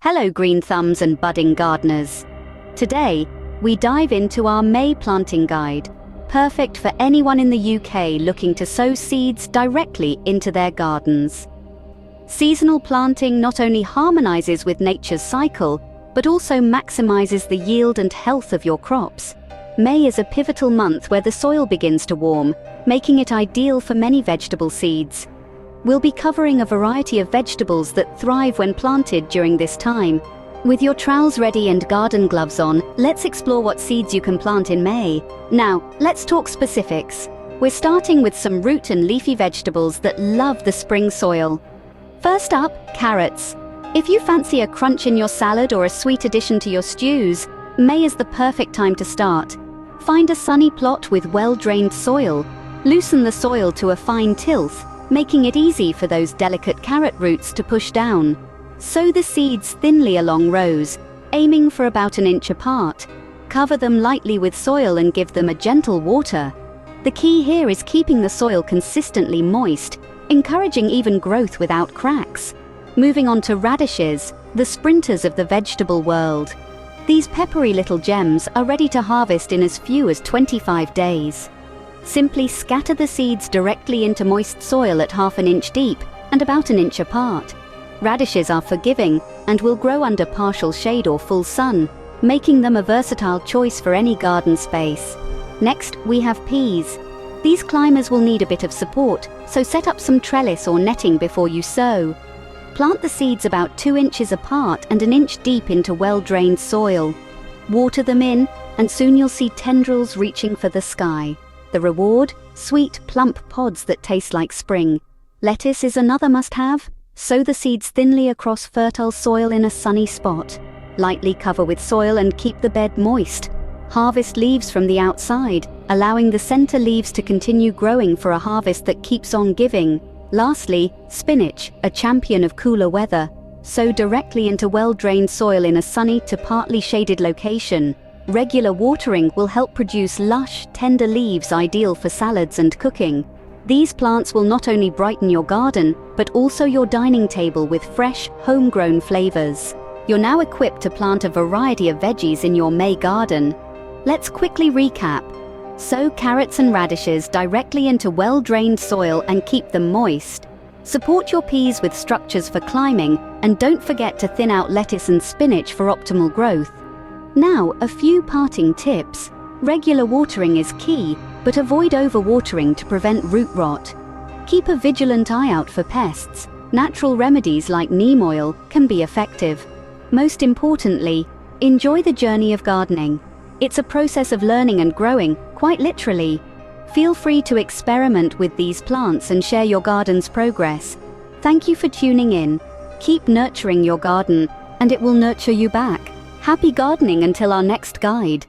Hello green thumbs and budding gardeners. Today, we dive into our May planting guide, perfect for anyone in the UK looking to sow seeds directly into their gardens. Seasonal planting not only harmonizes with nature's cycle, but also maximizes the yield and health of your crops. May is a pivotal month where the soil begins to warm, making it ideal for many vegetable seeds. We'll be covering a variety of vegetables that thrive when planted during this time. With your trowels ready and garden gloves on, let's explore what seeds you can plant in May. Now, let's talk specifics. We're starting with some root and leafy vegetables that love the spring soil. First up, carrots. If you fancy a crunch in your salad or a sweet addition to your stews, May is the perfect time to start. Find a sunny plot with well-drained soil. Loosen the soil to a fine tilth, making it easy for those delicate carrot roots to push down. Sow the seeds thinly along rows, aiming for about an inch apart. Cover them lightly with soil and give them a gentle water. The key here is keeping the soil consistently moist, encouraging even growth without cracks. Moving on to radishes, the sprinters of the vegetable world. These peppery little gems are ready to harvest in as few as 25 days. Simply scatter the seeds directly into moist soil at half an inch deep and about an inch apart. Radishes are forgiving and will grow under partial shade or full sun, making them a versatile choice for any garden space. Next, we have peas. These climbers will need a bit of support, so set up some trellis or netting before you sow. Plant the seeds about 2 inches apart and an inch deep into well-drained soil. Water them in, and soon you'll see tendrils reaching for the sky. The reward? Sweet, plump pods that taste like spring. Lettuce is another must-have. Sow the seeds thinly across fertile soil in a sunny spot. Lightly cover with soil and keep the bed moist. Harvest leaves from the outside, allowing the center leaves to continue growing for a harvest that keeps on giving. Lastly, spinach, a champion of cooler weather. Sow directly into well-drained soil in a sunny to partly shaded location. Regular watering will help produce lush, tender leaves ideal for salads and cooking. These plants will not only brighten your garden, but also your dining table with fresh, homegrown flavors. You're now equipped to plant a variety of veggies in your May garden. Let's quickly recap. Sow carrots and radishes directly into well-drained soil and keep them moist. Support your peas with structures for climbing, and don't forget to thin out lettuce and spinach for optimal growth. Now, a few parting tips. Regular watering is key, but avoid overwatering to prevent root rot. Keep a vigilant eye out for pests. Natural remedies like neem oil can be effective. Most importantly, enjoy the journey of gardening. It's a process of learning and growing, quite literally. Feel free to experiment with these plants and share your garden's progress. Thank you for tuning in. Keep nurturing your garden, and it will nurture you back. Happy gardening until our next guide.